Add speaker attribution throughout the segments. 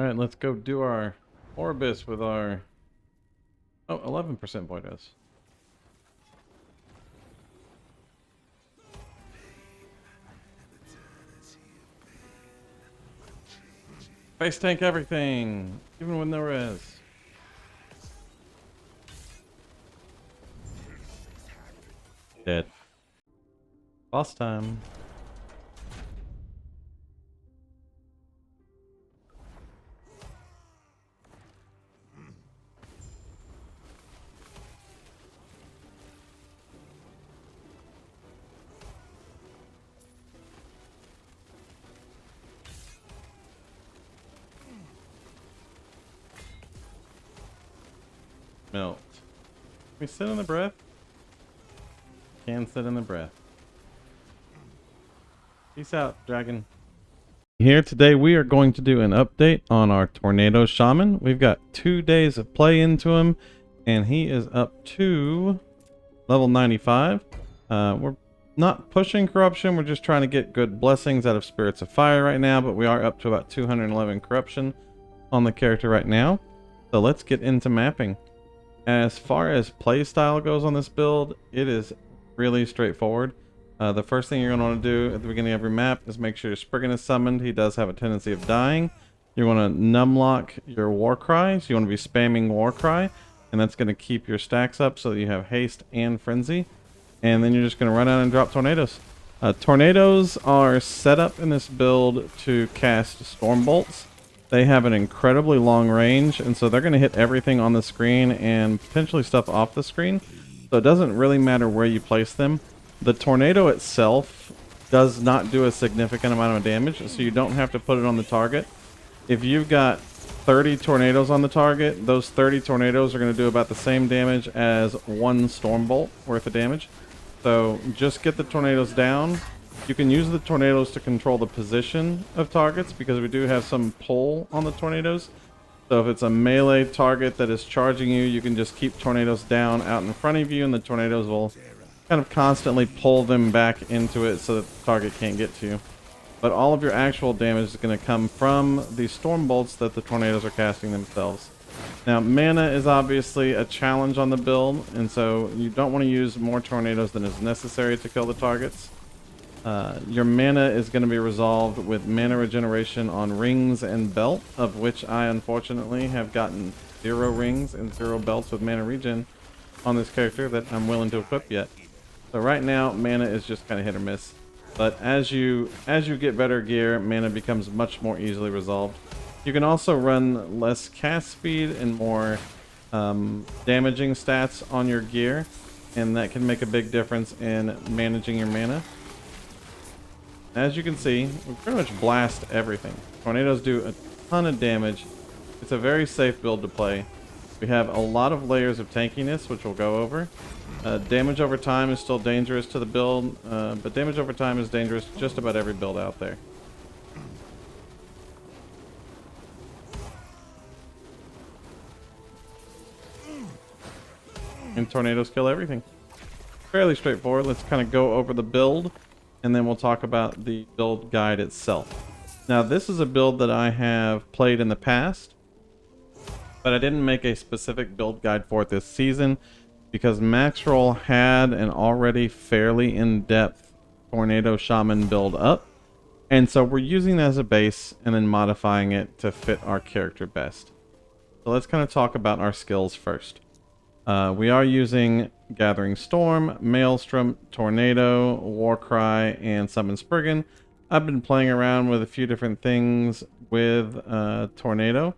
Speaker 1: Alright, let's go do our Orbis with our... Oh, 11% Boydos. Face tank everything, even with no res. Dead. Boss time. Melt. Can we sit in the breath? Can sit in the breath. Peace out, dragon. Here today we are going to do an update on our Tornado Shaman. We've got 2 days of play into him, and he is up to level 95. We're not pushing corruption, we're just trying to get good blessings out of Spirits of Fire right now, but we are up to about 211 corruption on the character right now. So let's get into mapping. As far as playstyle goes on this build, it is really straightforward. The first thing you're going to want to do at the beginning of your map is make sure your Spriggan is summoned. He does have a tendency of dying. You want to numlock your Warcry, so you want to be spamming Warcry, and that's going to keep your stacks up so that you have haste and frenzy. And then you're just going to run out and drop tornadoes. Tornadoes are set up in this build to cast storm bolts. They have an incredibly long range, and so they're going to hit everything on the screen and potentially stuff off the screen. So it doesn't really matter where you place them. The tornado itself does not do a significant amount of damage, so you don't have to put it on the target. If you've got 30 tornadoes on the target, those 30 tornadoes are going to do about the same damage as one storm bolt worth of damage. So just get the tornadoes down. You can use the tornadoes to control the position of targets because we do have some pull on the tornadoes. So if it's a melee target that is charging you, you can just keep tornadoes down out in front of you, and the tornadoes will kind of constantly pull them back into it so that the target can't get to you. But all of your actual damage is going to come from the storm bolts that the tornadoes are casting themselves. Now, mana is obviously a challenge on the build, and so you don't want to use more tornadoes than is necessary to kill the targets. Your mana is going to be resolved with mana regeneration on rings and belt, of which I unfortunately have gotten 0 rings and 0 belts with mana regen on this character that I'm willing to equip yet. So right now, mana is just kind of hit or miss. But as you get better gear, mana becomes much more easily resolved. You can also run less cast speed and more damaging stats on your gear, and that can make a big difference in managing your mana. As you can see, we pretty much blast everything. Tornadoes do a ton of damage. It's a very safe build to play. We have a lot of layers of tankiness, which we'll go over. Damage over time is still dangerous to the build, but damage over time is dangerous to just about every build out there. And tornadoes kill everything. Fairly straightforward. Let's kind of go over the build, and then we'll talk about the build guide itself. Now, this is a build that I have played in the past, but I didn't make a specific build guide for it this season because Maxroll had an already fairly in-depth Tornado Shaman build up, and so we're using that as a base and then modifying it to fit our character best. So let's kind of talk about our skills first. We are using Gathering Storm, Maelstrom, Tornado, Warcry, and Summon Spriggan. I've been playing around with a few different things with Tornado,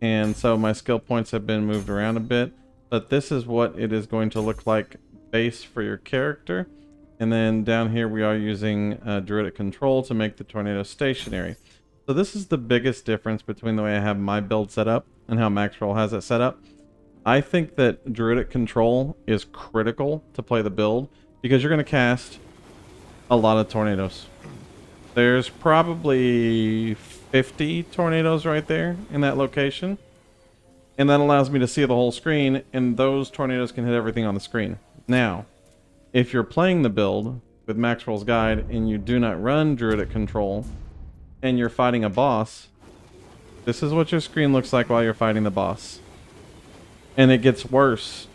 Speaker 1: and so my skill points have been moved around a bit, but this is what it is going to look like base for your character. And then down here we are using Druidic Control to make the Tornado stationary. So this is the biggest difference between the way I have my build set up and how Maxroll has it set up. I think that Druidic Control is critical to play the build because you're going to cast a lot of tornadoes. There's probably 50 tornadoes right there in that location, and that allows me to see the whole screen, and those tornadoes can hit everything on the screen. Now, if you're playing the build with Maxroll's guide and you do not run Druidic Control and you're fighting a boss, This is what your screen looks like while you're fighting the boss. And it gets worse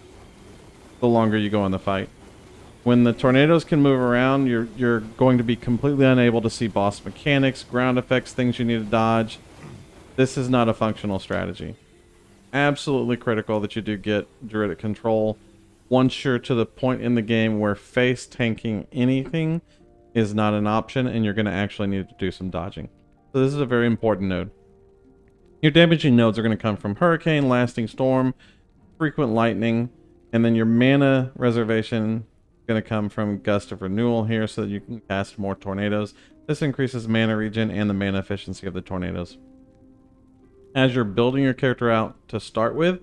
Speaker 1: the longer you go in the fight. When the tornadoes can move around, you're going to be completely unable to see boss mechanics, ground effects, things you need to dodge. This is not a functional strategy. Absolutely critical that you do get druidic control once you're to the point in the game where face tanking anything is not an option and you're going to actually need to do some dodging. So this is a very important node. Your damaging nodes are going to come from Hurricane, Lasting Storm, Frequent Lightning, and then your mana reservation is going to come from Gust of Renewal here so that you can cast more tornadoes. This increases mana regen and the mana efficiency of the tornadoes. As you're building your character out to start with,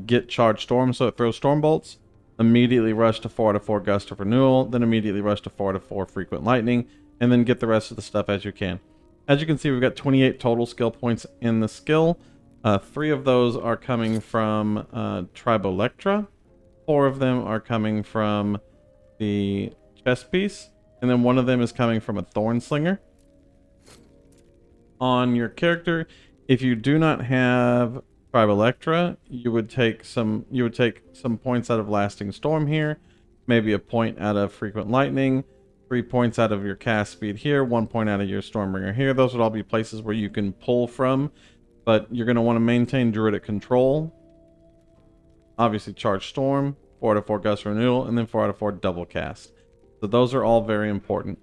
Speaker 1: get Charged Storm so it throws Storm Bolts, immediately rush to 4 out of 4 Gust of Renewal, then immediately rush to 4 out of 4 Frequent Lightning, and then get the rest of the stuff as you can. As you can see, we've got 28 total skill points in the skill. 3 of those are coming from Tribolectra, 4 of them are coming from the chest piece, and then 1 of them is coming from a Thorn Slinger. On your character, if you do not have Tribolectra, you would take some points out of Lasting Storm here, maybe a point out of Frequent Lightning, 3 points out of your cast speed here, 1 point out of your Stormbringer here. Those would all be places where you can pull from, but you're going to want to maintain Druidic Control. Obviously, Charged Storm, 4 out of 4 Gust Renewal, and then 4 out of 4 Double Cast. So those are all very important.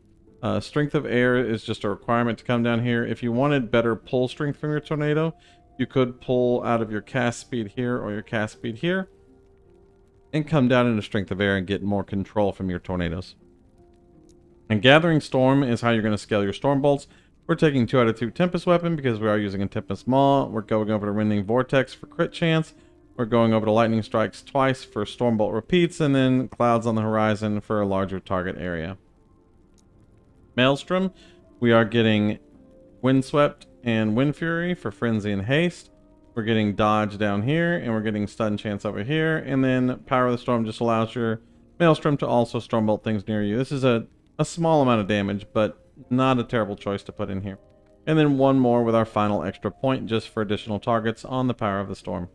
Speaker 1: Strength of Air is just a requirement to come down here. If you wanted better pull strength from your tornado, you could pull out of your cast speed here or your cast speed here and come down into Strength of Air and get more control from your tornadoes. And Gathering Storm is how you're going to scale your Storm Bolts. We're taking 2 out of 2 Tempest Weapon because we are using a Tempest Maw. We're going over to Rending Vortex for crit chance. We're going over to Lightning Strikes twice for Stormbolt repeats, and then Clouds on the Horizon for a larger target area. Maelstrom, we are getting Windswept and Wind Fury for Frenzy and Haste. We're getting Dodge down here, and we're getting Stun Chance over here. And then Power of the Storm just allows your Maelstrom to also Stormbolt things near you. This is a small amount of damage, but not a terrible choice to put in here. And then 1 more with our final extra point just for additional targets on the Power of the Storm.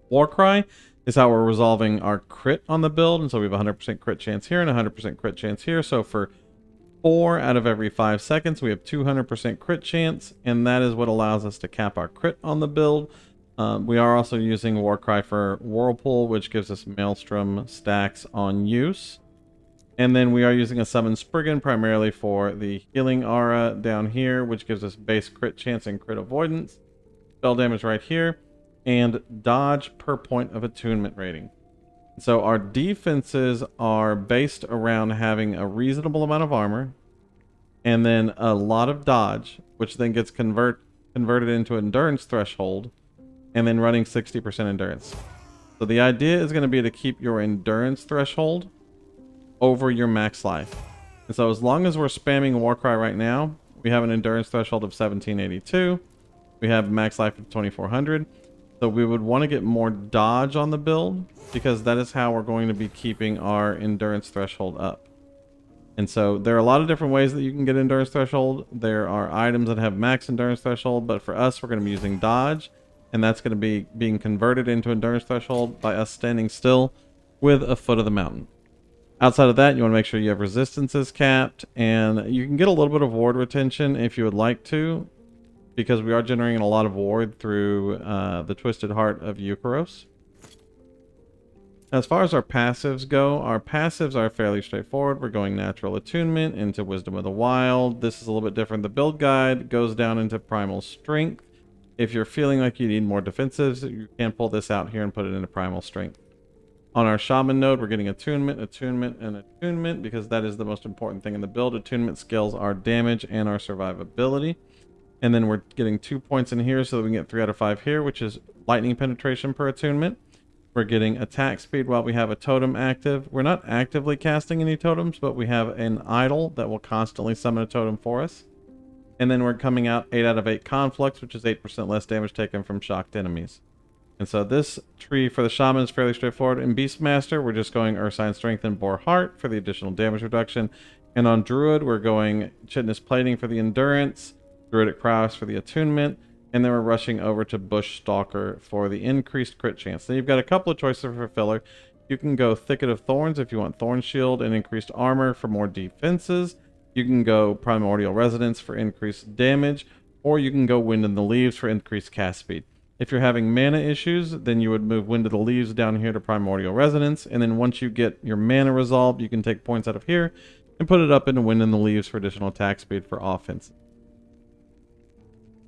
Speaker 1: Warcry is how we're resolving our crit on the build, and so we have a 100% crit chance here and a 100% crit chance here. So for 4 out of every 5 seconds, we have 200% crit chance, and that is what allows us to cap our crit on the build. We are also using Warcry for Whirlpool, which gives us Maelstrom stacks on use. And then we are using a Summon Spriggan primarily for the healing aura down here, which gives us base crit chance and crit avoidance. Spell damage right here. And dodge per point of attunement rating. So our defenses are based around having a reasonable amount of armor. And then a lot of dodge, which then gets converted into endurance threshold. And then running 60% endurance. So the idea is going to be to keep your endurance threshold over your max life. And so as long as we're spamming Warcry right now, we have an endurance threshold of 1782. We have max life of 2400. So we would want to get more dodge on the build because that is how we're going to be keeping our endurance threshold up. And so there are a lot of different ways that you can get endurance threshold. There are items that have max endurance threshold, but for us, we're going to be using dodge, and that's going to be being converted into endurance threshold by us standing still with a foot of the mountain. Outside of that, you want to make sure you have resistances capped, and you can get a little bit of ward retention if you would like to, because we are generating a lot of ward through the Twisted Heart of Eucharos. As far as our passives go, our passives are fairly straightforward. We're going Natural Attunement into Wisdom of the Wild. This is a little bit different. The build guide goes down into Primal Strength. If you're feeling like you need more defensives, you can pull this out here and put it into Primal Strength. On our Shaman node, we're getting Attunement, Attunement, and Attunement because that is the most important thing in the build. Attunement scales our damage and our survivability. And then we're getting 2 points in here so that we can get 3 out of 5 here, which is lightning penetration per attunement. We're getting attack speed while we have a totem active. We're not actively casting any totems, but we have an idol that will constantly summon a totem for us. And then we're coming out 8 out of 8 conflux, which is 8% less damage taken from shocked enemies. And so this tree for the Shaman is fairly straightforward. In Beastmaster, we're just going Ursine Strength and Boar Heart for the additional damage reduction. And on Druid, we're going Chitinous Plating for the endurance, Druidic Prowess for the attunement, and then we're rushing over to Bush Stalker for the increased crit chance. Then you've got a couple of choices for filler. You can go Thicket of Thorns if you want Thorn Shield and increased armor for more defenses. You can go Primordial Resonance for increased damage, or you can go Wind in the Leaves for increased cast speed. If you're having mana issues, then you would move Wind of the Leaves down here to Primordial Resonance, and then once you get your mana resolved, you can take points out of here and put it up into Wind in the Leaves for additional attack speed for offense.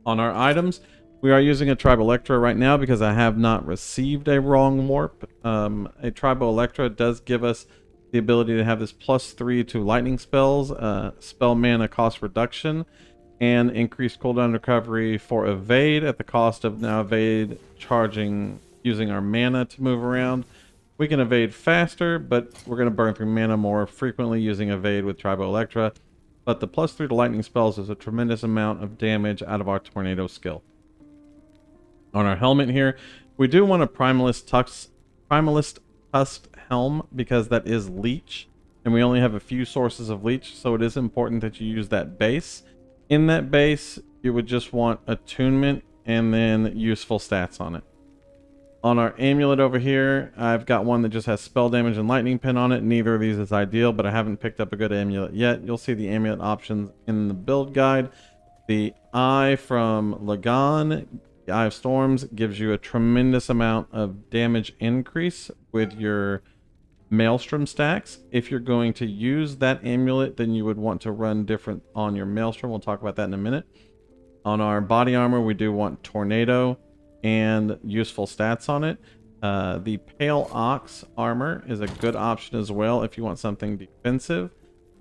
Speaker 1: On our items, we are using a Tribal Electra right now because I have not received a Wrong Warp. A Tribal Electra does give us the ability to have this +3 to lightning spells, spell mana cost reduction, and increased cooldown recovery for evade at the cost of now evade charging using our mana to move around. We can evade faster, but we're going to burn through mana more frequently using evade with Tribal Electra. But the +3 to lightning spells is a tremendous amount of damage out of our tornado skill. On our helmet here, we do want a Primalist Tusked Helm because that is leech, and we only have a few sources of leech, so it is important that you use that base. In that base, you would just want attunement and then useful stats on it. On our amulet over here, I've got one that just has spell damage and lightning pin on it. Neither of these is ideal, but I haven't picked up a good amulet yet. You'll see the amulet options in the build guide. The Eye from Lagan, the Eye of Storms, gives you a tremendous amount of damage increase with your Maelstrom stacks. If you're going to use that amulet, then you would want to run different on your Maelstrom. We'll talk about that in a minute. On our body armor, we do want Tornado and useful stats on it. The Pale Ox armor is a good option as well if you want something defensive.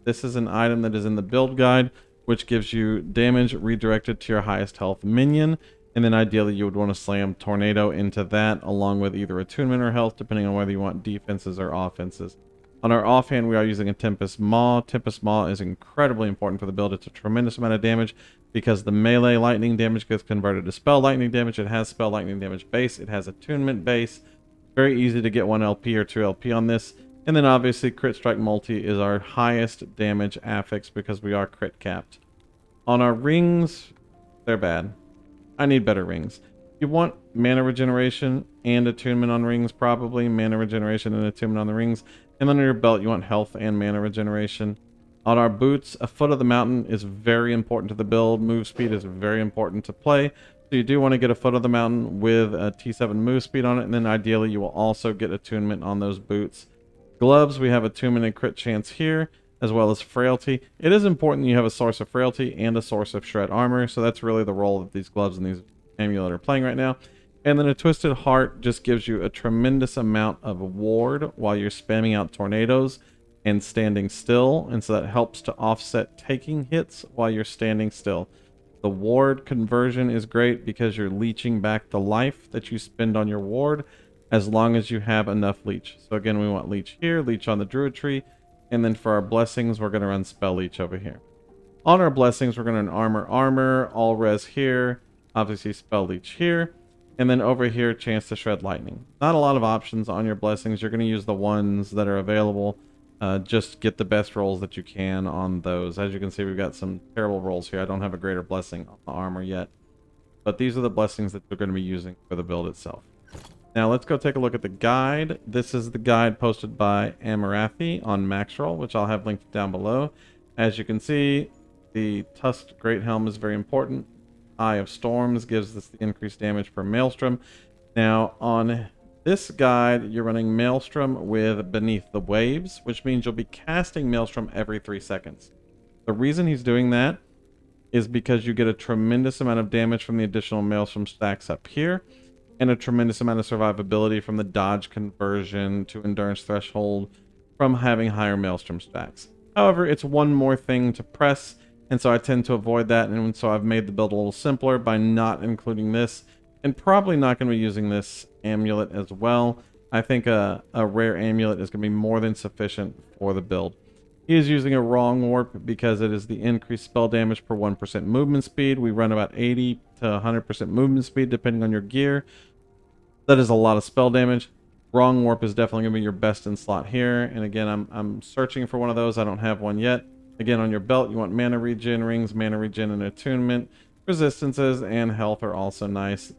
Speaker 1: This is an item that is in the build guide, which gives you damage redirected to your highest health minion, and then ideally you would want to slam Tornado into that along with either attunement or health, depending on whether you want defenses or offenses. On our offhand, we are using a Tempest Maw. Tempest Maw is incredibly important for the build. It's a tremendous amount of damage because the melee lightning damage gets converted to spell lightning damage. It has spell lightning damage base. It has attunement base. Very easy to get 1 LP or 2 LP on this. And then obviously Crit Strike Multi is our highest damage affix because we are crit capped. On our rings, they're bad. I need better rings. You want mana regeneration and attunement on rings, probably. Mana regeneration and attunement on the rings. And then on your belt, you want health and mana regeneration. On our boots, a Foot of the Mountain is very important to the build. Move speed is very important to play. So you do want to get a Foot of the Mountain with a T7 move speed on it. And then ideally, you will also get attunement on those boots. Gloves, we have attunement and crit chance here, as well as frailty. It is important you have a source of frailty and a source of shred armor. So that's really the role that these gloves and these amulet are playing right now. And then a Twisted Heart just gives you a tremendous amount of ward while you're spamming out tornadoes and standing still. And so that helps to offset taking hits while you're standing still. The ward conversion is great because you're leeching back the life that you spend on your ward as long as you have enough leech. So again, we want leech here, leech on the druid tree. And then for our blessings, we're going to run spell leech over here. On our blessings, we're going to run armor, all res here, obviously spell leech here. And then over here, chance to shred lightning. Not a lot of options on your blessings. You're going to use the ones that are available. Just get the best rolls that you can on those. As you can see, we've got some terrible rolls here. I don't have a greater blessing on the armor yet. But these are the blessings that we're going to be using for the build itself. Now let's go take a look at the guide. This is the guide posted by Amarathi on Maxroll, which I'll have linked down below. As you can see, the Tusked Great Helm is very important. Eye of Storms gives us the increased damage per Maelstrom. Now, on this guide, you're running Maelstrom with Beneath the Waves, which means you'll be casting Maelstrom every 3 seconds. The reason he's doing that is because you get a tremendous amount of damage from the additional Maelstrom stacks up here, and a tremendous amount of survivability from the dodge conversion to endurance threshold from having higher Maelstrom stacks. However, it's one more thing to press, and so I tend to avoid that, and so I've made the build a little simpler by not including this, and probably not going to be using this amulet as well. I think a rare amulet is going to be more than sufficient for the build. He is using a Wrong Warp because it is the increased spell damage per 1% movement speed. We run about 80 to 100% movement speed depending on your gear. That is a lot of spell damage. Wrong Warp is definitely going to be your best in slot here. And again, I'm searching for one of those. I don't have one yet. Again, on your belt, you want mana regen rings, mana regen and attunement. Resistances and health are also nice.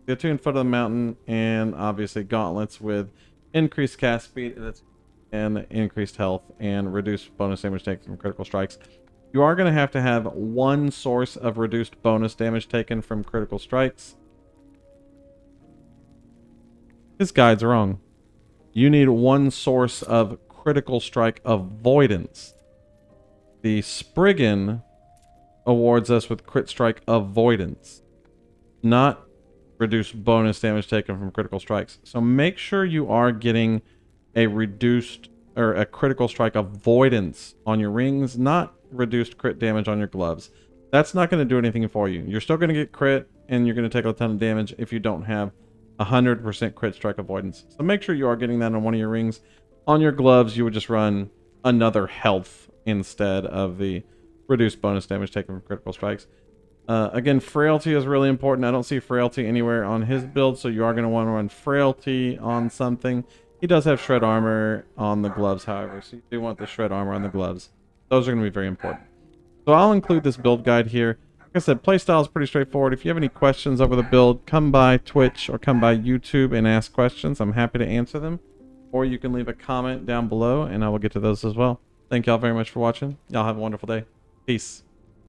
Speaker 1: The attuned foot of the mountain, and obviously gauntlets with increased cast speed and increased health and reduced bonus damage taken from critical strikes. You are going to have one source of reduced bonus damage taken from critical strikes. This guide's wrong. You need one source of critical strike avoidance. The Spriggan awards us with crit strike avoidance, not reduced bonus damage taken from critical strikes. So make sure you are getting a reduced or a critical strike avoidance on your rings, not reduced crit damage on your gloves. That's not going to do anything for you. You're still going to get crit and you're going to take a ton of damage if you don't have 100% crit strike avoidance. So make sure you are getting that on one of your rings. On your gloves, you would just run another health instead of the reduced bonus damage taken from critical strikes. Again, frailty is really important. I don't see frailty anywhere on his build, so you are going to want to run frailty on something. He does have shred armor on the gloves, however, so you do want the shred armor on the gloves. Those are going to be very important. So I'll include this build guide here. Like I said, playstyle is pretty straightforward. If you have any questions over the build, come by Twitch or come by YouTube and ask questions. I'm happy to answer them. Or you can leave a comment down below and I will get to those as well. Thank y'all very much for watching. Y'all have a wonderful day. Peace.